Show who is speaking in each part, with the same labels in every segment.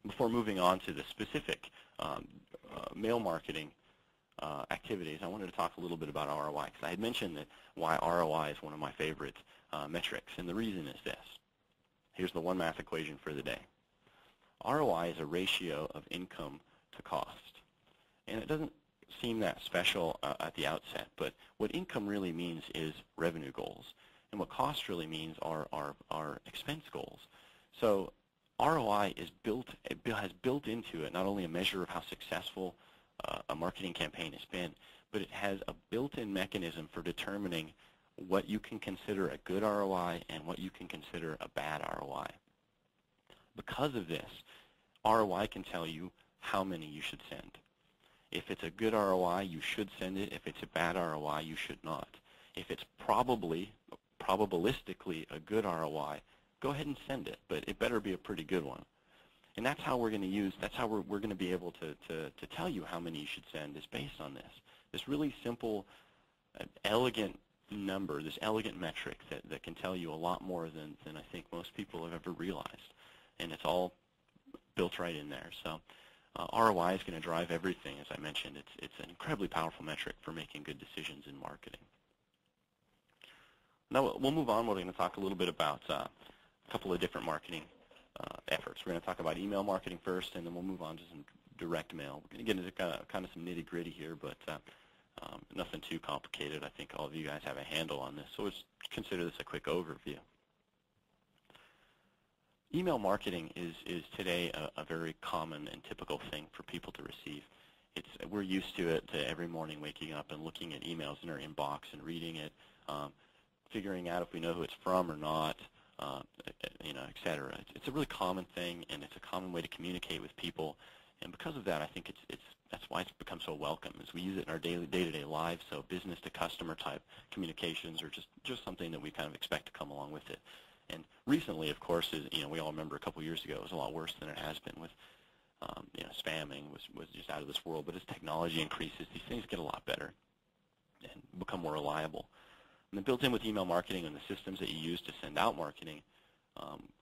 Speaker 1: Before moving on to the specific mail marketing activities, I wanted to talk a little bit about ROI, because I had mentioned that why ROI is one of my favorite metrics, and the reason is this. Here's the one math equation for the day. ROI is a ratio of income to cost, and it doesn't seem that special at the outset, but what income really means is revenue goals, and what cost really means are expense goals. So ROI has built into it not only a measure of how successful a marketing campaign has been, but it has a built-in mechanism for determining what you can consider a good ROI and what you can consider a bad ROI. Because of this, ROI can tell you how many you should send. If it's a good ROI, you should send it. If it's a bad ROI, you should not. If it's probabilistically a good ROI, go ahead and send it, but it better be a pretty good one. And that's how we're going to use, that's how we're going to be able to tell you how many you should send, is based on this really simple, elegant number, this elegant metric that can tell you a lot more than I think most people have ever realized. And it's all built right in there. So ROI is going to drive everything, as I mentioned. It's an incredibly powerful metric for making good decisions in marketing. Now we'll move on. We're going to talk a little bit about a couple of different marketing efforts. We're going to talk about email marketing first, and then we'll move on to some direct mail. We're going to get into kind of some nitty-gritty here, but nothing too complicated. I think all of you guys have a handle on this, so let's consider this a quick overview. Email marketing is today a very common and typical thing for people to receive. We're used to it, to every morning waking up and looking at emails in our inbox and reading it, figuring out if we know who it's from or not, et cetera. It's a really common thing, and it's a common way to communicate with people. And because of that, I think that's why it's become so welcome, is we use it in our day-to-day lives. So business to customer type communications are just something that we kind of expect to come along with it. And recently, of course, we all remember a couple years ago it was a lot worse than it has been with spamming was just out of this world. But as technology increases, these things get a lot better and become more reliable. And then built in with email marketing and the systems that you use to send out marketing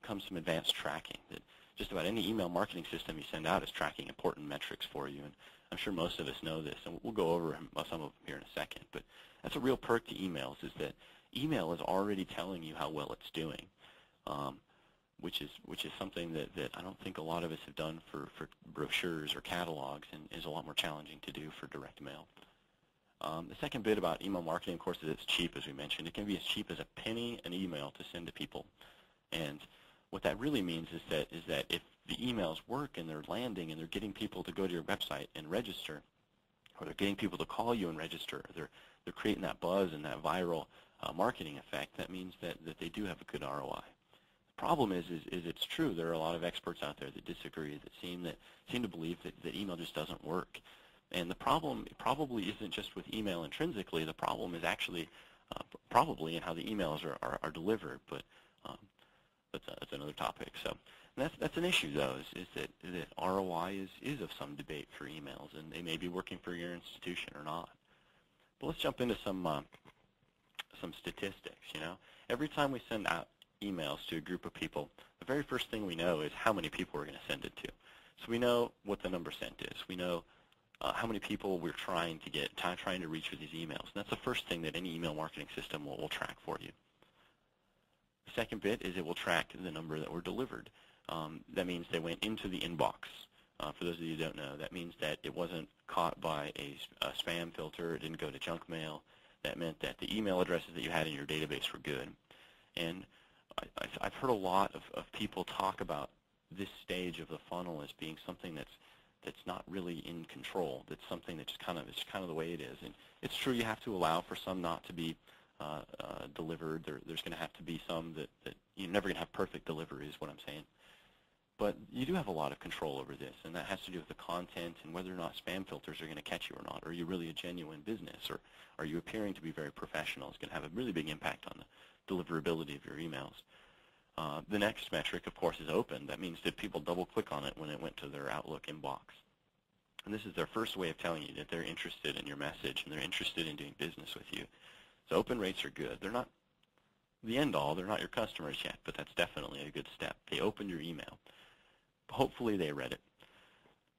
Speaker 1: comes some advanced tracking. That just about any email marketing system you send out is tracking important metrics for you. And I'm sure most of us know this, and we'll go over some of them here in a second. But that's a real perk to emails, is that email is already telling you how well it's doing, which is something that I don't think a lot of us have done for brochures or catalogs, and is a lot more challenging to do for direct mail. The second bit about email marketing, of course, is it's cheap, as we mentioned. It can be as cheap as a penny an email to send to people. And what that really means is that if the emails work and they're landing and they're getting people to go to your website and register, or they're getting people to call you and register, or they're creating that buzz and that viral marketing effect, that means that they do have a good ROI. The problem is it's true. There are a lot of experts out there that disagree, that seem to believe that email just doesn't work. And the problem probably isn't just with email intrinsically. The problem is actually probably in how the emails are delivered. But that's another topic. So that's an issue, though, is that ROI is of some debate for emails, and they may be working for your institution or not. But let's jump into some statistics. Every time we send out emails to a group of people, the very first thing we know is how many people we're going to send it to. So we know what the number sent is. We know how many people we're trying to reach with these emails. And that's the first thing that any email marketing system will track for you. The second bit is it will track the number that were delivered. That means they went into the inbox. For those of you who don't know, that means that it wasn't caught by a spam filter. It didn't go to junk mail. That meant that the email addresses that you had in your database were good. And I've heard a lot of people talk about this stage of the funnel as being something that's not really in control. That's something that it's kind of the way it is. And it's true, you have to allow for some not to be delivered. There's going to have to be some that you're never going to have perfect delivery, is what I'm saying. But you do have a lot of control over this, and that has to do with the content and whether or not spam filters are going to catch you or not. Are you really a genuine business, or are you appearing to be very professional? It's going to have a really big impact on the deliverability of your emails. The next metric, of course, is open. That means that people double-click on it when it went to their Outlook inbox. And this is their first way of telling you that they're interested in your message and they're interested in doing business with you. So open rates are good. They're not the end-all. They're not your customers yet, but that's definitely a good step. They opened your email. hopefully they read it.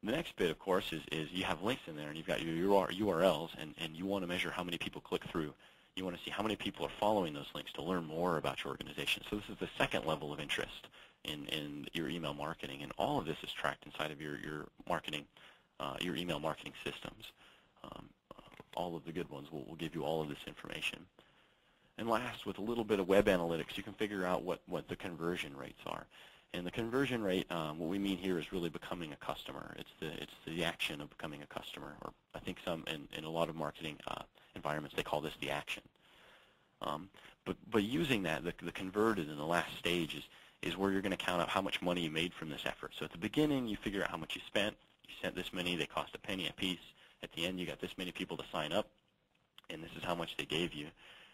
Speaker 1: The next bit, of course, is you have links in there, and you've got your URLs, and you want to measure how many people click through. You want to see how many people are following those links to learn more about your organization. So this is the second level of interest in your email marketing, and all of this is tracked inside of your marketing, your email marketing systems. All of the good ones will give you all of this information. And last, with a little bit of web analytics, you can figure out what the conversion rates are. And the conversion rate, what we mean here is really becoming a customer. It's the action of becoming a customer, or I think some in a lot of marketing environments they call this the action. But using that, the converted in the last stage is where you're going to count out how much money you made from this effort. So at the beginning, you figure out how much you spent. You sent this many, they cost a penny a piece. At the end, you got this many people to sign up, and this is how much they gave you.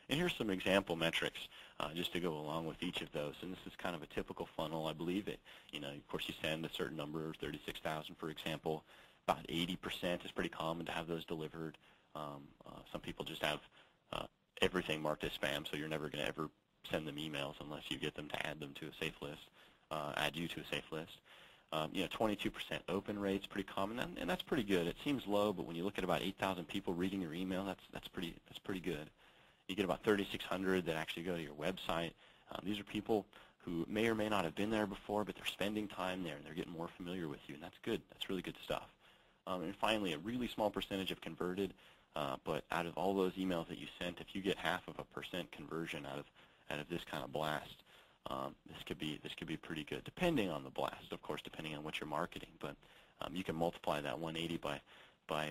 Speaker 1: And here's some example metrics just to go along with each of those. And this is kind of a typical funnel, I believe. Of course, you send a certain number, 36,000, for example. About 80% is pretty common to have those delivered. Some people just have everything marked as spam, so you're never going to ever send them emails unless you get them to add them to a safe list, add you to a safe list. 22% open rate's pretty common, and that's pretty good. It seems low, but when you look at about 8,000 people reading your email, that's pretty good. You get about 3,600 that actually go to your website. These are people who may or may not have been there before, but they're spending time there, and they're getting more familiar with you, and that's good. That's really good stuff. And finally, a really small percentage have converted, but out of all those emails that you sent, if you get 0.5% conversion out of this kind of blast, this could be pretty good, depending on the blast, of course, depending on what you're marketing. But you can multiply that 180 by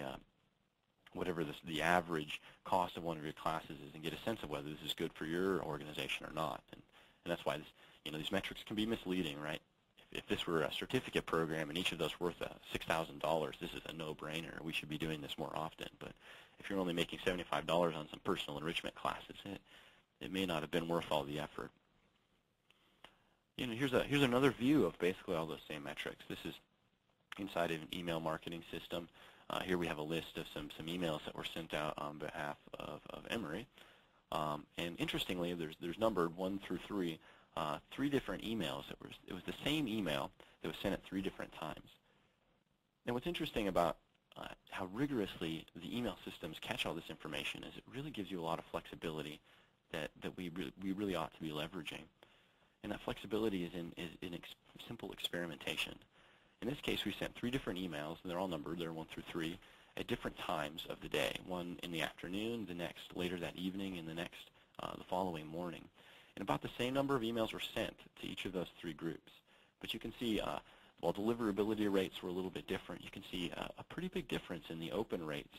Speaker 1: whatever the average cost of one of your classes is, and get a sense of whether this is good for your organization or not. And that's why these metrics can be misleading, right? If this were a certificate program and each of those worth $6,000, this is a no-brainer. We should be doing this more often. But if you're only making $75 on some personal enrichment classes, it may not have been worth all the effort. Here's another view of basically all those same metrics. This is inside of an email marketing system. Here we have a list of some emails that were sent out on behalf of Emory. And interestingly, there's numbered 1 through 3, 3 different emails. It was the same email that was sent at 3 different times. And what's interesting about how rigorously the email systems catch all this information is it really gives you a lot of flexibility that we really ought to be leveraging. And that flexibility is in simple experimentation. In this case, we sent 3 different emails, and they're all numbered. They're 1 through 3, at different times of the day. One in the afternoon, the next later that evening, and the next the following morning. And about the same number of emails were sent to each of those 3 groups. But you can see, while deliverability rates were a little bit different, you can see a pretty big difference in the open rates.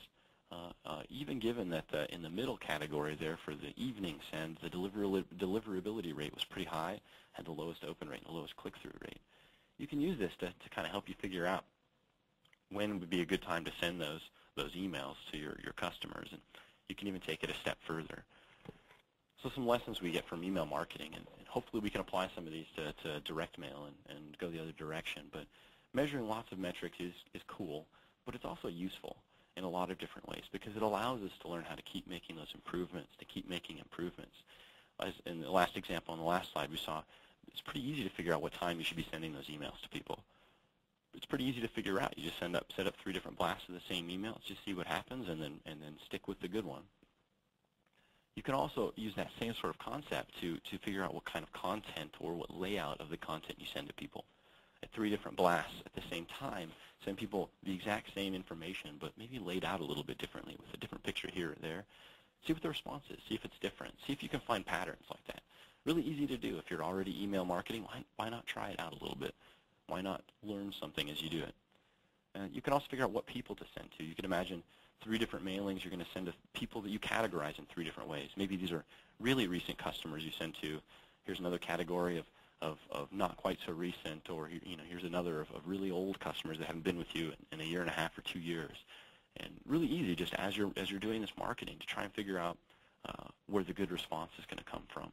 Speaker 1: Even given that in the middle category there for the evening send, the deliverability rate was pretty high, had the lowest open rate and the lowest click-through rate. You can use this to kind of help you figure out when would be a good time to send those emails to your customers, and you can even take it a step further. So some lessons we get from email marketing, and hopefully we can apply some of these to direct mail and go the other direction. But measuring lots of metrics is cool, but it's also useful in a lot of different ways because it allows us to learn how to keep making those improvements, to keep making improvements. As in the last example on the last slide, we saw it's pretty easy to figure out what time you should be sending those emails to people. It's pretty easy to figure out. You just set up 3 different blasts of the same email, just see what happens, and then stick with the good one. You can also use that same sort of concept to figure out what kind of content or what layout of the content you send to people. At 3 different blasts at the same time, send people the exact same information, but maybe laid out a little bit differently with a different picture here or there. See what the response is. See if it's different. See if you can find patterns like that. Really easy to do. If you're already email marketing, why not try it out a little bit? Why not learn something as you do it? And you can also figure out what people to send to. You can imagine 3 different mailings you're going to send to people that you categorize in 3 different ways. Maybe these are really recent customers you send to. Here's another category of not quite so recent, or here's another of really old customers that haven't been with you in 1.5 years or 2 years. And really easy just as you're doing this marketing to try and figure out where the good response is going to come from.